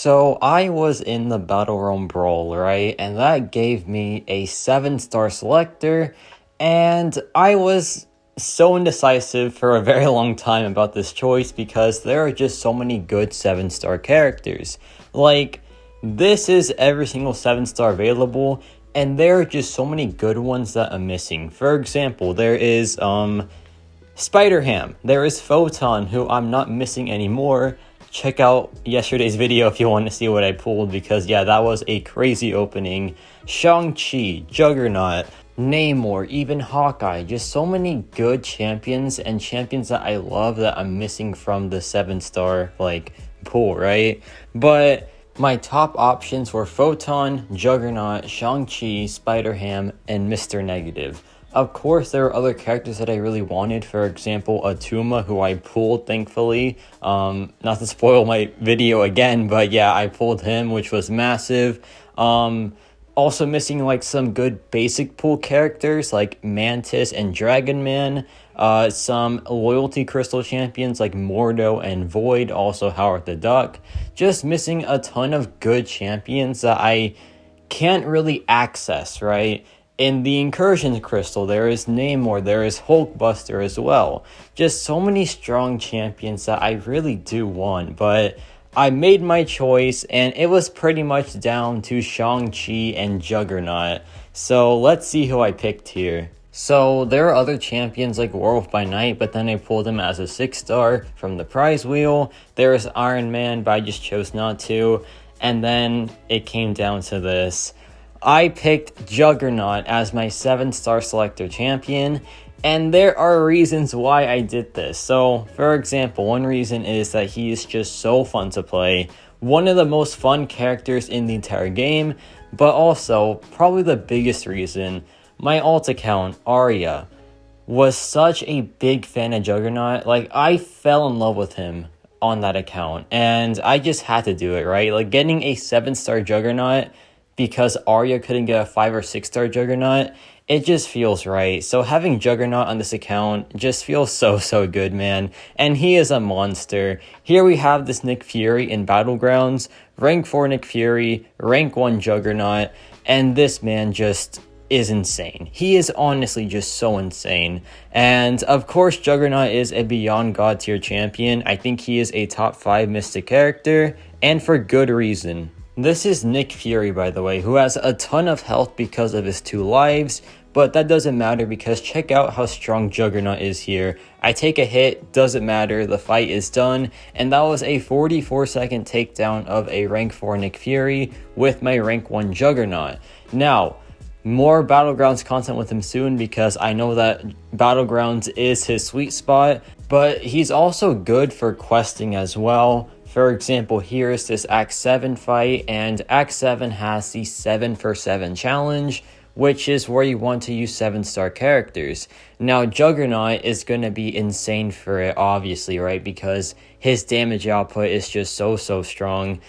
So I was in the Battlerealm Brawl, right? And that gave me a 7-star selector, and I was so indecisive for a very long time about this choice because there are just so many good 7-star characters. Like, this is every single 7-star available, and there are just so many good ones that I'm missing. For example, there is Spider-Ham, there is Photon, who I'm not missing anymore. Check out yesterday's video if you want to see what I pulled, because yeah, that was a crazy opening. Shang-Chi, Juggernaut, Namor, even Hawkeye, just so many good champions and champions that I love that I'm missing from the 7-star pool, right? But my top options were Photon, Juggernaut, Shang-Chi, Spider-Ham, and Mr. Negative. Of course, there are other characters that I really wanted. For example, Atuma, who I pulled, thankfully. Not to spoil my video again, but yeah, I pulled him, which was massive. Also missing some good basic pool characters like Mantis and Dragon Man. Some loyalty crystal champions like Mordo and Void, also Howard the Duck. Just missing a ton of good champions that I can't really access, right? In the Incursion Crystal, there is Namor, there is Hulkbuster as well. Just so many strong champions that I really do want, but I made my choice, and it was pretty much down to Shang-Chi and Juggernaut. So let's see who I picked here. So there are other champions like Werewolf by Night, but then I pulled him as a 6-star from the prize wheel. There is Iron Man, but I just chose not to. And then it came down to this. I picked Juggernaut as my 7-star selector champion, and there are reasons why I did this. So, for example, one reason is that he is just so fun to play, one of the most fun characters in the entire game, but also, probably the biggest reason, my alt account, Arya, was such a big fan of Juggernaut. I fell in love with him on that account, and I just had to do it, right? Getting a 7-star Juggernaut because Arya couldn't get a 5 or 6-star Juggernaut, it just feels right. So having Juggernaut on this account just feels so good, man. And he is a monster. Here we have this Nick Fury in Battlegrounds, rank 4 Nick Fury, rank 1 Juggernaut, and this man just is insane. He is honestly just so insane. And of course, Juggernaut is a beyond god tier champion. I think he is a top 5 mystic character, and for good reason. This is Nick Fury, by the way, who has a ton of health because of his 2 lives, but that doesn't matter because check out how strong Juggernaut is here. I take a hit, doesn't matter, the fight is done, and that was a 44-second takedown of a rank 4 Nick Fury with my rank 1 Juggernaut. Now, more Battlegrounds content with him soon because I know that Battlegrounds is his sweet spot, but he's also good for questing as well. For example, here is this Act 7 fight, and Act 7 has the 7 for 7 challenge, which is where you want to use 7-star characters. Now, Juggernaut is going to be insane for it, obviously, right? Because his damage output is just so strong.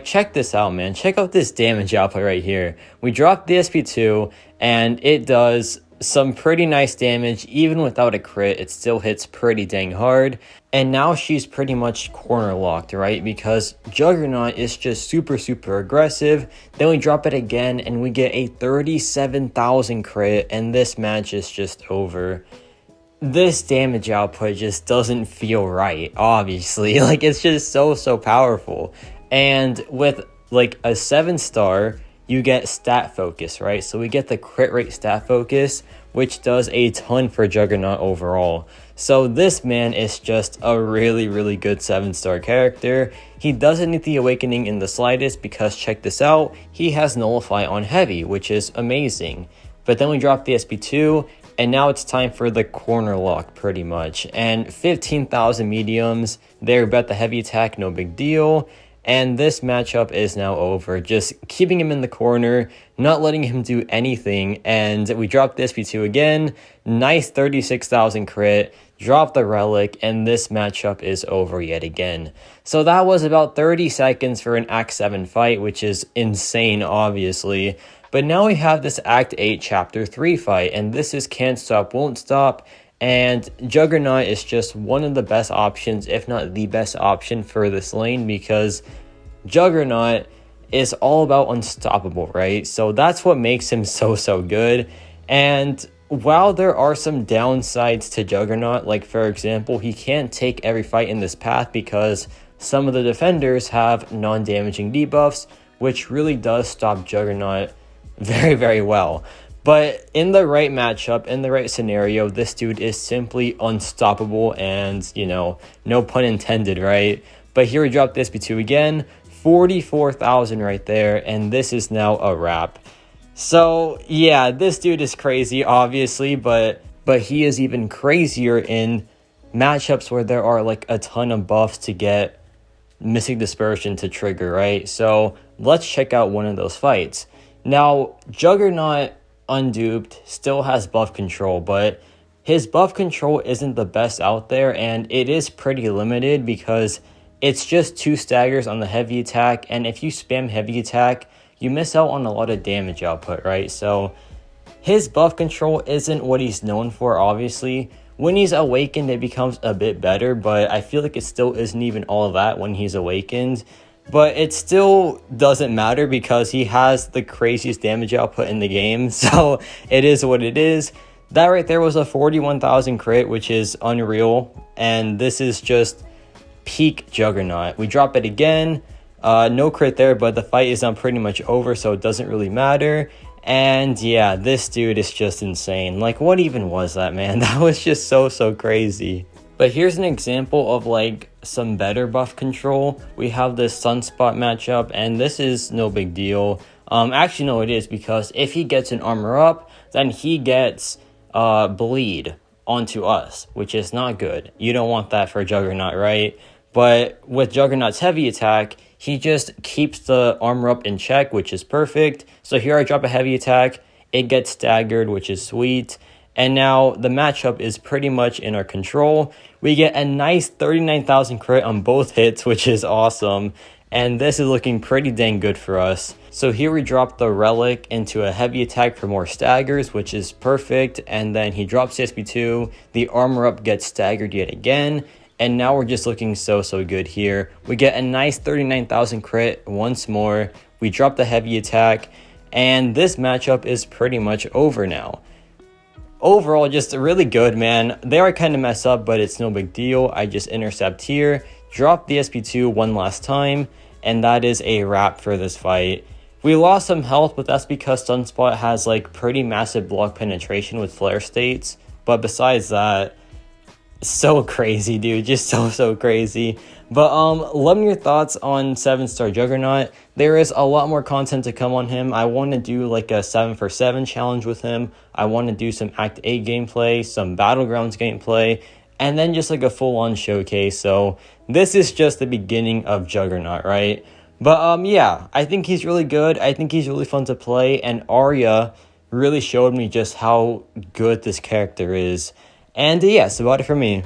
Check this out, man. Check out this damage output right here. We dropped the SP2, and it does some pretty nice damage. Even without a crit, it still hits pretty dang hard. And now she's pretty much corner locked, right? Because Juggernaut is just super aggressive. Then we drop it again and we get a 37,000 crit, and this match is just over. This damage output just doesn't feel right, obviously. It's just so powerful. And with a 7-star, you get stat focus, right? So we get the crit rate stat focus, which does a ton for Juggernaut overall. So this man is just a really good 7-star character. He doesn't need the awakening in the slightest because check this out, he has nullify on heavy, which is amazing. But then we drop the SP2, and now it's time for the corner lock pretty much. And 15,000 mediums, there bet the heavy attack, no big deal. And this matchup is now over, just keeping him in the corner, not letting him do anything, and we drop the SP2 again, nice 36,000 crit, drop the relic, and this matchup is over yet again. So that was about 30 seconds for an Act 7 fight, which is insane, obviously. But now we have this Act 8 Chapter 3 fight, and this is Can't Stop, Won't Stop. And Juggernaut is just one of the best options, if not the best option for this lane, because Juggernaut is all about unstoppable, right? So that's what makes him so good. And while there are some downsides to Juggernaut, like for example, he can't take every fight in this path because some of the defenders have non-damaging debuffs, which really does stop Juggernaut very well. But in the right matchup, in the right scenario, this dude is simply unstoppable, and, you know, no pun intended, right? But here we drop this SB2 again, 44,000 right there, and this is now a wrap. So, yeah, this dude is crazy, obviously, but he is even crazier in matchups where there are, like, a ton of buffs to get Mystic Dispersion to trigger, right? So, let's check out one of those fights. Now, Juggernaut Unduped still has buff control, but his buff control isn't the best out there, and it is pretty limited because it's just 2 staggers on the heavy attack, and if you spam heavy attack, you miss out on a lot of damage output, right? So his buff control isn't what he's known for, obviously. When he's awakened, it becomes a bit better, but I feel like it still isn't even all of that when he's awakened. But it still doesn't matter because he has the craziest damage output in the game. So it is what it is. That right there was a 41,000 crit, which is unreal. And this is just peak Juggernaut. We drop it again. No crit there, but the fight is now pretty much over, so it doesn't really matter. And yeah, this dude is just insane. Like, what even was that, man? That was just so crazy. But here's an example of like some better buff control. We have this Sunspot matchup, and this is no big deal. Actually, no, it is, because if he gets an armor up, then he gets bleed onto us, which is not good. You don't want that for Juggernaut, right? But with Juggernaut's heavy attack, he just keeps the armor up in check, which is perfect. So here I drop a heavy attack, it gets staggered, which is sweet. And now the matchup is pretty much in our control. We get a nice 39,000 crit on both hits, which is awesome. And this is looking pretty dang good for us. So here we drop the Relic into a heavy attack for more staggers, which is perfect. And then he drops the SB2. The armor up gets staggered yet again. And now we're just looking so good here. We get a nice 39,000 crit once more. We drop the heavy attack. And this matchup is pretty much over now. Overall, just really good, man. They are kind of messed up, but it's no big deal. I just intercept here, drop the SP2 one last time, and that is a wrap for this fight. We lost some health, but that's because Sunspot has like pretty massive block penetration with flare states. But besides that, so crazy, dude. Just so crazy. But let me know your thoughts on 7-star Juggernaut. There is a lot more content to come on him. I want to do like a 7-for-7 challenge with him. I want to do some Act 8 gameplay, some Battlegrounds gameplay, and then just like a full-on showcase. So this is just the beginning of Juggernaut, right? But yeah, I think he's really good. I think he's really fun to play, and Arya really showed me just how good this character is. And yeah, that's about it for me.